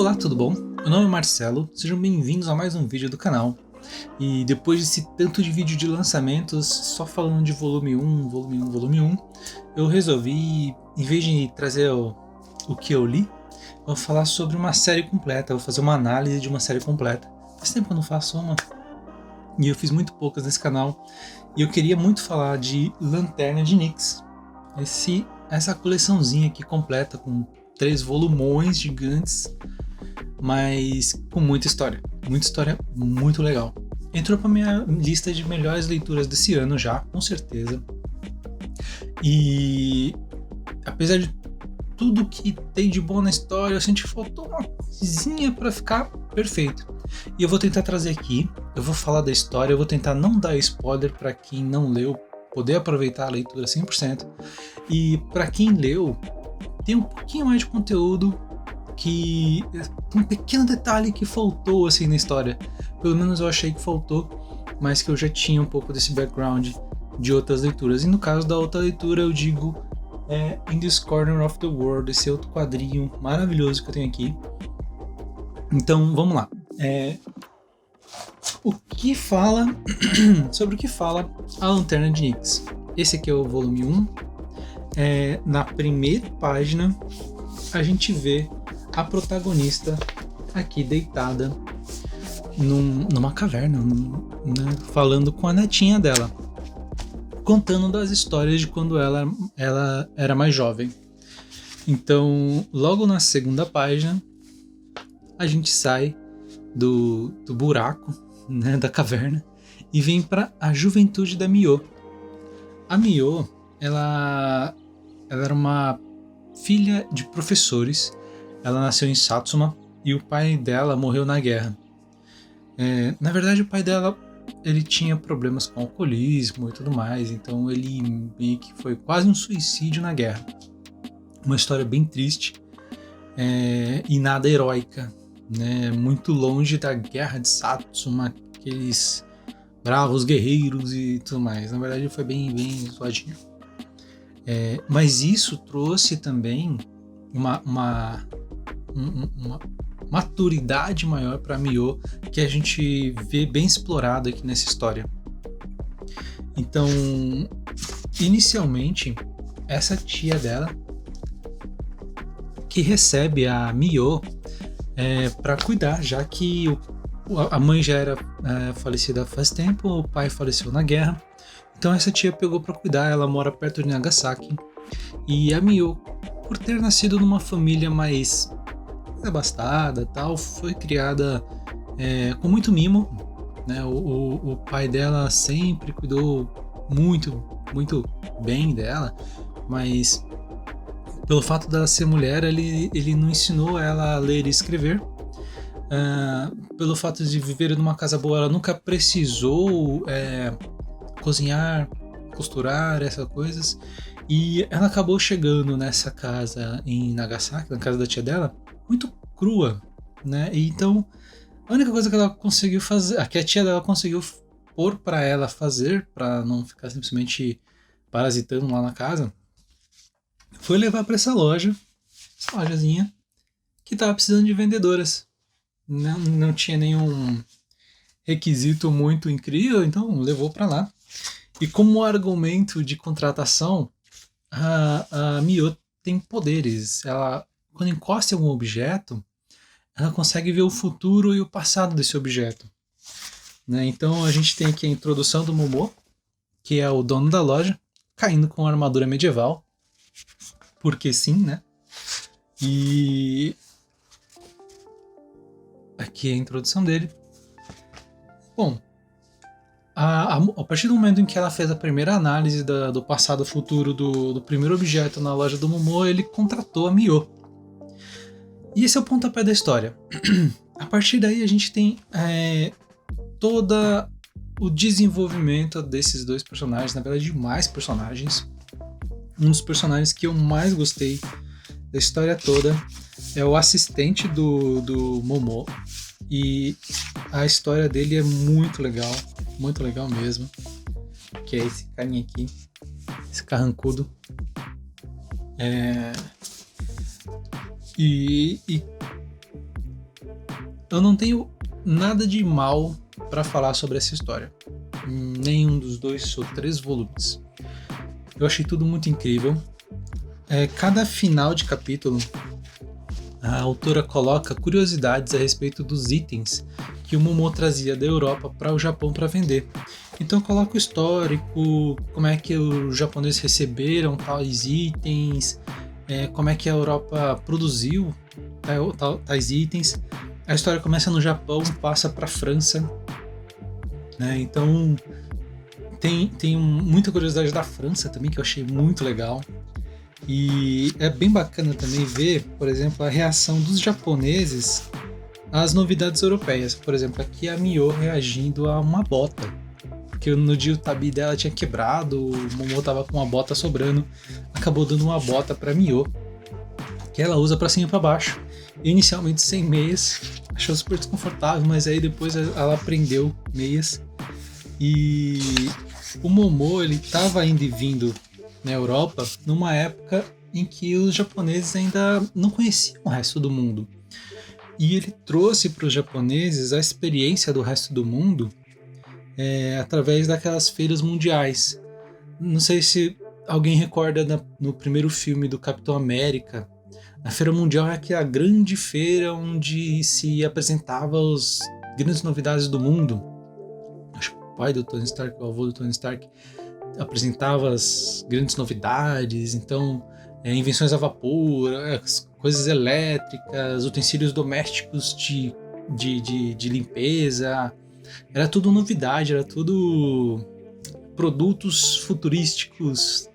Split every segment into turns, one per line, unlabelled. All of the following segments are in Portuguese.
Olá, tudo bom? Meu nome é Marcelo, sejam bem-vindos a mais um vídeo do canal. E depois desse tanto de vídeo de lançamentos, só falando de volume 1, volume 1, eu resolvi, em vez de trazer o que eu li, eu vou falar sobre uma série completa, eu vou fazer uma análise de uma série completa. Faz tempo que eu não faço uma, e eu fiz muito poucas nesse canal, e eu queria muito falar de Lanterna de Nyx. Essa coleçãozinha aqui completa, com 3 volumões gigantes, mas com muita história muito legal. Entrou para minha lista de melhores leituras desse ano já, com certeza. E apesar de tudo que tem de bom na história, eu senti que faltou uma coisinha para ficar perfeito. E eu vou tentar trazer aqui, eu vou falar da história, eu vou tentar não dar spoiler para quem não leu, poder aproveitar a leitura 100%. E para quem leu, tem um pouquinho mais de conteúdo, que um pequeno detalhe que faltou assim na história. Pelo menos eu achei que faltou, mas que eu já tinha um pouco desse background de outras leituras. E no caso da outra leitura eu digo In This Corner of the World, esse outro quadrinho maravilhoso que eu tenho aqui. Então vamos lá. Sobre o que fala a Lanterna de Nyx. Esse aqui é o volume 1. Na primeira página a gente vê a protagonista aqui deitada numa caverna, né, falando com a netinha dela, contando das histórias de quando ela era mais jovem. Então, logo na segunda página, a gente sai do buraco, né, da caverna, e vem para a juventude da Mio. A Mio, ela era uma filha de professores. Ela nasceu em Satsuma e o pai dela morreu na guerra. Na verdade, o pai dela ele tinha problemas com alcoolismo e tudo mais, então ele meio que foi quase um suicídio na guerra. Uma história bem triste e nada heróica, né? Muito longe da guerra de Satsuma, aqueles bravos guerreiros e tudo mais. Na verdade, foi bem zoadinho. Mas isso trouxe também uma maturidade maior para Mio, que a gente vê bem explorado aqui nessa história. Então, inicialmente, essa tia dela que recebe a Mio para cuidar, já que a mãe já era falecida faz tempo, o pai faleceu na guerra. Então essa tia pegou para cuidar. Ela mora perto de Nagasaki, e a Mio, por ter nascido numa família mais abastada, tal, foi criada com muito mimo, né? O pai dela sempre cuidou muito bem dela, mas pelo fato dela ser mulher, ele não ensinou ela a ler e escrever. Pelo fato de viver numa casa boa, ela nunca precisou cozinhar, costurar, essas coisas. E ela acabou chegando nessa casa em Nagasaki, na casa da tia dela, muito crua, né? E então, a única coisa que ela conseguiu fazer, que a tia dela conseguiu pôr para ela fazer, para não ficar simplesmente parasitando lá na casa, foi levar para essa lojazinha, que estava precisando de vendedoras. Não tinha nenhum requisito muito incrível, então levou para lá. E como argumento de contratação, a Mio tem poderes. Ela, quando encosta em algum objeto, ela consegue ver o futuro e o passado desse objeto, né? Então a gente tem aqui a introdução do Momo, que é o dono da loja, caindo com uma armadura medieval, porque sim, né? E aqui é a introdução dele. Bom, a partir do momento em que ela fez a primeira análise do passado futuro do primeiro objeto na loja do Momo, ele contratou a Mio. E esse é o pontapé da história. A partir daí a gente tem todo o desenvolvimento desses dois personagens, na verdade de mais personagens. Um dos personagens que eu mais gostei da história toda é o assistente do Momo. E a história dele é muito legal mesmo, que é esse carinha aqui, esse carrancudo. E eu não tenho nada de mal para falar sobre essa história. Nenhum dos 2 ou 3 volumes. Eu achei tudo muito incrível. Cada final de capítulo, a autora coloca curiosidades a respeito dos itens que o Momo trazia da Europa para o Japão para vender. Então coloca o histórico, como é que os japoneses receberam tais itens, como é que a Europa produziu tais itens. A história começa no Japão, passa para a França, né? Então tem muita curiosidade da França também, que eu achei muito legal. E é bem bacana também ver, por exemplo, a reação dos japoneses às novidades europeias. Por exemplo, aqui a Mio reagindo a uma bota, porque no dia o tabi dela tinha quebrado, o Momo tava com uma bota sobrando, acabou dando uma bota pra Mio, que ela usa pra cima e pra baixo. Inicialmente sem meias, achou super desconfortável, mas aí depois ela aprendeu meias. E o Momo, ele tava indo e vindo na Europa numa época em que os japoneses ainda não conheciam o resto do mundo. E ele trouxe para os japoneses a experiência do resto do mundo através daquelas feiras mundiais. Não sei se alguém recorda no primeiro filme do Capitão América. A Feira Mundial é aquela grande feira onde se apresentava as grandes novidades do mundo. Acho que o pai do Tony Stark, o avô do Tony Stark, apresentava as grandes novidades, então invenções a vapor, coisas elétricas, utensílios domésticos de limpeza, era tudo novidade, era tudo produtos futurísticos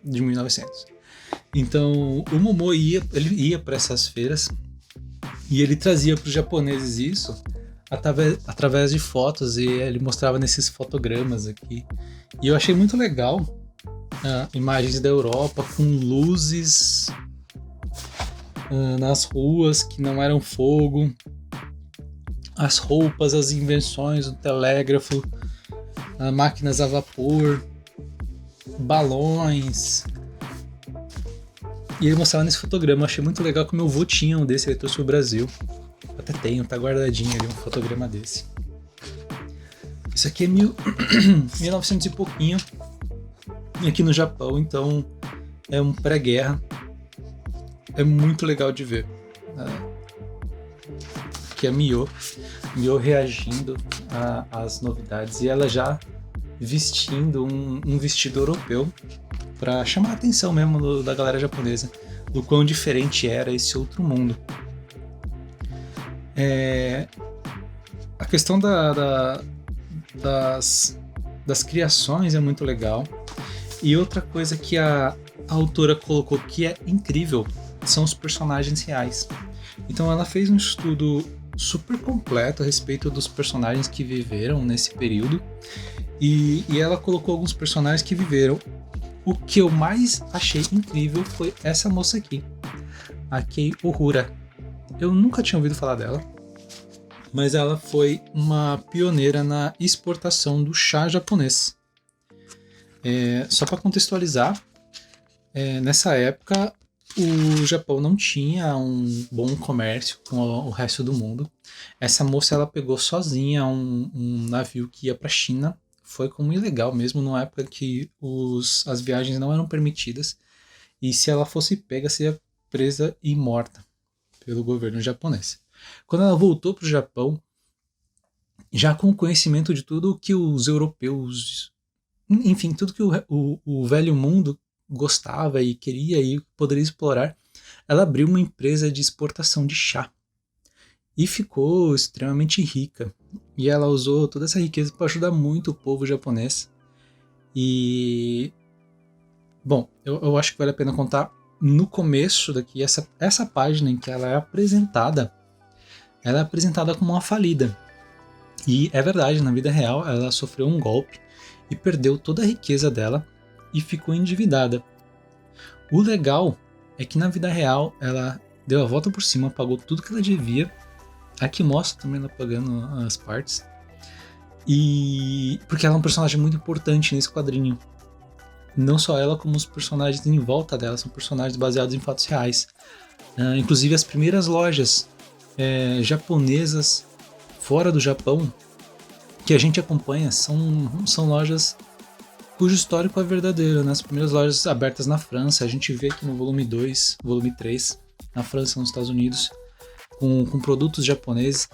de 1900. Então o Momo ele ia para essas feiras e ele trazia para os japoneses isso através de fotos, e ele mostrava nesses fotogramas aqui. E eu achei muito legal imagens da Europa com luzes nas ruas que não eram fogo, as roupas, as invenções, o telégrafo, máquinas a vapor, balões. E ele mostrava nesse fotograma. Eu achei muito legal que o meu avô tinha um desse, ele trouxe pro Brasil. Até tenho, tá guardadinho ali um fotograma desse. Isso aqui é 1900 e pouquinho, aqui no Japão, então é um pré-guerra. É muito legal de ver. Aqui é a Mio reagindo às novidades, e ela já vestindo um vestido europeu para chamar a atenção mesmo da galera japonesa, do quão diferente era esse outro mundo. A questão das criações é muito legal. E outra coisa que a autora colocou que é incrível são os personagens reais. Então ela fez um estudo super completo a respeito dos personagens que viveram nesse período, e ela colocou alguns personagens que viveram. O que eu mais achei incrível foi essa moça aqui, a Kei Ohura. Eu nunca tinha ouvido falar dela, mas ela foi uma pioneira na exportação do chá japonês. Só para contextualizar, nessa época o Japão não tinha um bom comércio com o resto do mundo. Essa moça, ela pegou sozinha um navio que ia para a China, foi como ilegal mesmo, numa época que as viagens não eram permitidas, e se ela fosse pega, seria presa e morta pelo governo japonês. Quando ela voltou para o Japão, já com o conhecimento de tudo que os europeus, enfim, tudo que o velho mundo gostava e queria e poderia explorar, ela abriu uma empresa de exportação de chá e ficou extremamente rica. E ela usou toda essa riqueza para ajudar muito o povo japonês. E bom, eu acho que vale a pena contar no começo daqui essa página em que ela é apresentada como uma falida. E é verdade, na vida real ela sofreu um golpe e perdeu toda a riqueza dela e ficou endividada. O legal é que na vida real ela deu a volta por cima, pagou tudo que ela devia. Aqui mostra também ela pagando as partes. E porque ela é um personagem muito importante nesse quadrinho. Não só ela, como os personagens em volta dela são personagens baseados em fatos reais. Inclusive as primeiras lojas japonesas fora do Japão que a gente acompanha são lojas cujo histórico é verdadeiro, né? As primeiras lojas abertas na França, a gente vê aqui no volume 2, volume 3, na França e nos Estados Unidos, com produtos japoneses.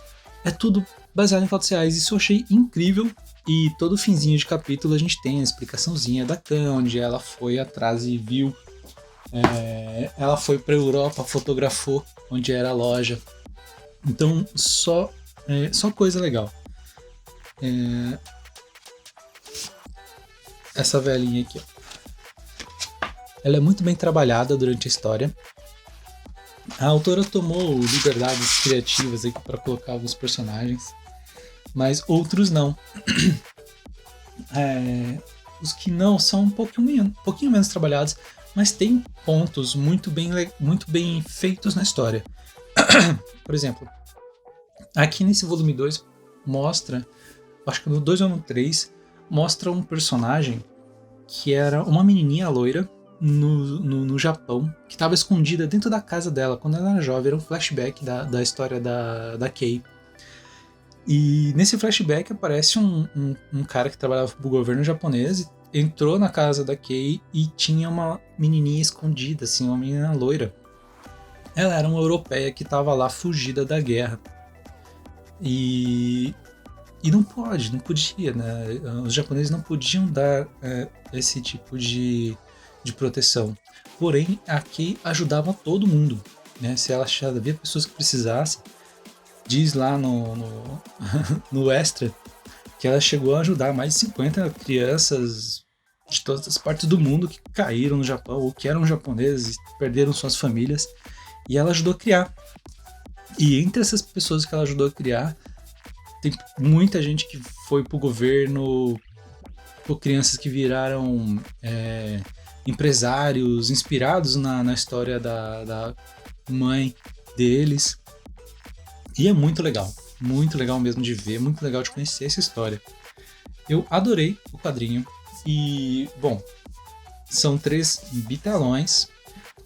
É tudo baseado em fatos reais. Isso eu achei incrível. E todo finzinho de capítulo a gente tem a explicaçãozinha da Kan, onde ela foi atrás e viu. Ela foi para a Europa, fotografou onde era a loja. Então, só coisa legal. Essa velhinha aqui, ó. Ela é muito bem trabalhada durante a história. A autora tomou liberdades criativas aqui para colocar alguns personagens, mas outros não. Os que não são um pouquinho menos trabalhados, mas tem pontos muito bem feitos na história. Por exemplo, aqui nesse volume 2 mostra, acho que no 2 ou no 3, mostra um personagem que era uma menininha loira no Japão, que estava escondida dentro da casa dela quando ela era jovem. Era um flashback da história da Kei. E nesse flashback aparece um cara que trabalhava para o governo japonês, entrou na casa da Kei e tinha uma menininha escondida, assim, uma menina loira. Ela era uma europeia que estava lá fugida da guerra. E não podia, né? Os japoneses não podiam dar esse tipo de proteção. Porém, a Kei ajudava todo mundo, né? Se ela havia pessoas que precisassem, diz lá no extra que ela chegou a ajudar mais de 50 crianças de todas as partes do mundo que caíram no Japão ou que eram japoneses e perderam suas famílias, e ela ajudou a criar. E entre essas pessoas que ela ajudou a criar, tem muita gente que foi pro governo, por crianças que viraram empresários inspirados na história da mãe deles. E é muito legal mesmo de ver, muito legal de conhecer essa história. Eu adorei o quadrinho e, bom, são 3 bitelões,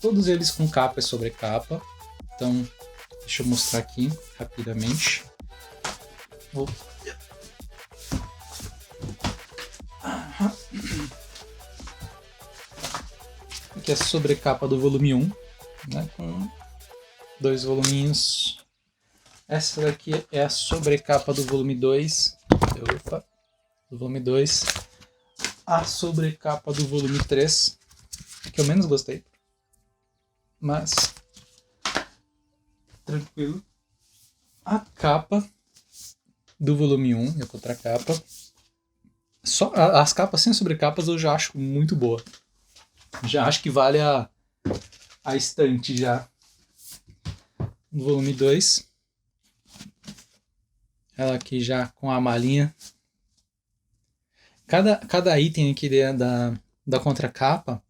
todos eles com capa e sobrecapa. Então, deixa eu mostrar aqui rapidamente. Aqui é a sobrecapa do volume 1, né, com 2 voluminhos. Essa daqui é a sobrecapa do volume 2. Do volume 2. A sobrecapa do volume 3, que eu menos gostei. Mas tranquilo. A capa do volume 1 e a contracapa. Só as capas sem sobrecapas eu já acho muito boa. Já acho que vale a estante já. No volume 2. Ela aqui já com a malinha. Cada item aqui da contracapa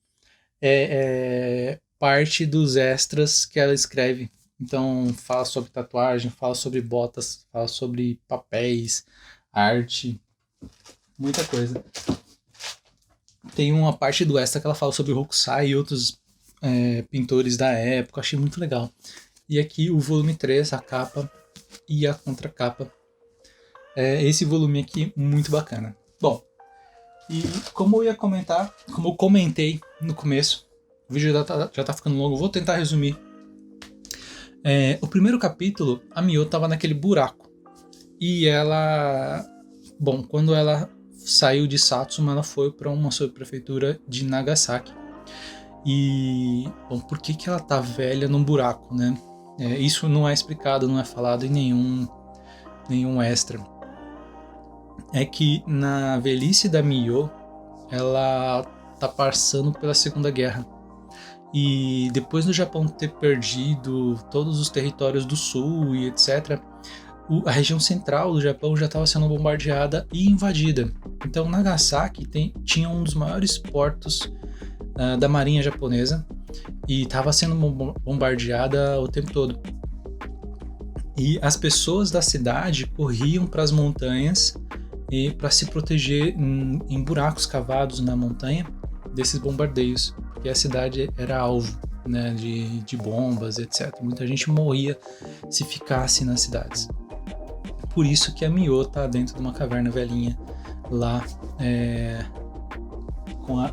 é parte dos extras que ela escreve. Então fala sobre tatuagem, fala sobre botas, fala sobre papéis, arte, muita coisa. Tem uma parte do extra que ela fala sobre Hokusai e outros pintores da época. Achei muito legal. E aqui o volume 3, a capa e a contracapa. Esse volume aqui, muito bacana. Bom, e como eu comentei no começo, o vídeo já tá ficando longo, vou tentar resumir. O primeiro capítulo, a Mio tava naquele buraco. E ela... Bom, quando ela saiu de Satsuma, ela foi para uma subprefeitura de Nagasaki. E... Bom, por que ela tá velha num buraco, né? Isso não é explicado, não é falado em nenhum extra. É que na velhice da Mio, ela tá passando pela Segunda Guerra. E depois do Japão ter perdido todos os territórios do sul e etc., a região central do Japão já estava sendo bombardeada e invadida. Então Nagasaki tinha um dos maiores portos da marinha japonesa e estava sendo bombardeada o tempo todo. E as pessoas da cidade corriam para as montanhas e para se proteger em buracos cavados na montanha desses bombardeios, porque a cidade era alvo, né, de bombas, etc. Muita gente morria se ficasse nas cidades. por isso que a Mio tá dentro de uma caverna velhinha lá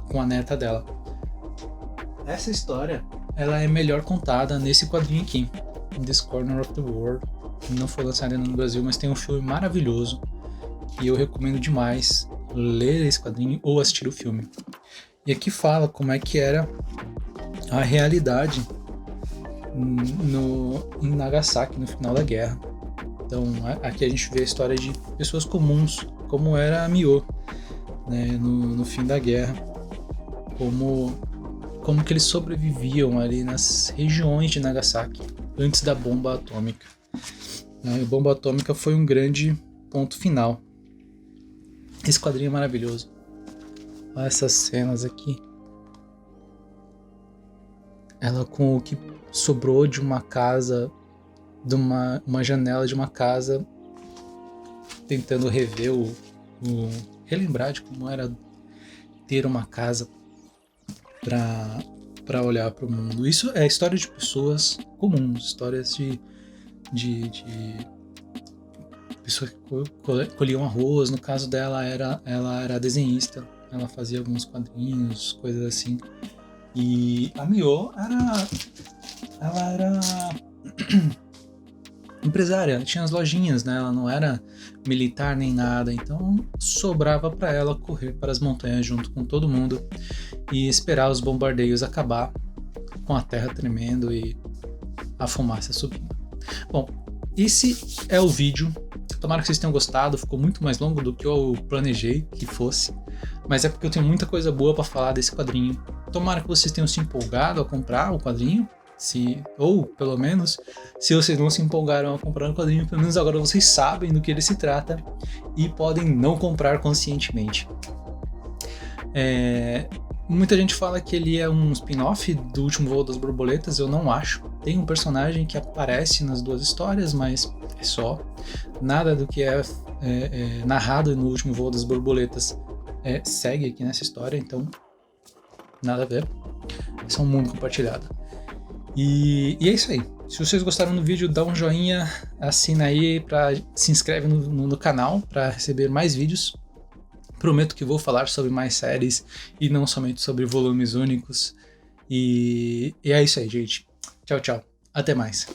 com a neta dela. Essa história ela é melhor contada nesse quadrinho aqui, In This Corner of the World. Não foi lançado ainda no Brasil, mas tem um filme maravilhoso e eu recomendo demais ler esse quadrinho ou assistir o filme. E aqui fala como é que era a realidade em Nagasaki no final da guerra. Então aqui a gente vê a história de pessoas comuns, como era a Mio, né, no fim da guerra, como que eles sobreviviam ali nas regiões de Nagasaki antes da bomba atômica. A bomba atômica foi um grande ponto final. Esse quadrinho é maravilhoso. Olha essas cenas aqui. Ela com o que sobrou de uma casa, de uma janela de uma casa, tentando rever relembrar de como era ter uma casa para olhar para o mundo. Isso é história de pessoas comuns, histórias de pessoas que colhiam arroz. No caso dela, ela era desenhista, ela fazia alguns quadrinhos, coisas assim. E a Mio ela era empresária, ela tinha as lojinhas, né? Ela não era militar nem nada, então sobrava para ela correr para as montanhas junto com todo mundo e esperar os bombardeios acabar, com a terra tremendo e a fumaça subindo. Bom, esse é o vídeo. Tomara que vocês tenham gostado. Ficou muito mais longo do que eu planejei que fosse, mas é porque eu tenho muita coisa boa para falar desse quadrinho. Tomara que vocês tenham se empolgado a comprar o quadrinho, ou pelo menos, se vocês não se empolgaram a comprar o quadrinho, pelo menos agora vocês sabem do que ele se trata e podem não comprar conscientemente. Muita gente fala que ele é um spin-off do Último Voo das Borboletas. Eu não acho. Tem um personagem que aparece nas duas histórias, mas é só. Nada do que é narrado no Último Voo das Borboletas segue aqui nessa história, então nada a ver. Esse é um mundo compartilhado. E é isso aí. Se vocês gostaram do vídeo, dá um joinha, assina aí, se inscreve no canal para receber mais vídeos. Prometo que vou falar sobre mais séries e não somente sobre volumes únicos. E é isso aí, gente. Tchau, tchau. Até mais.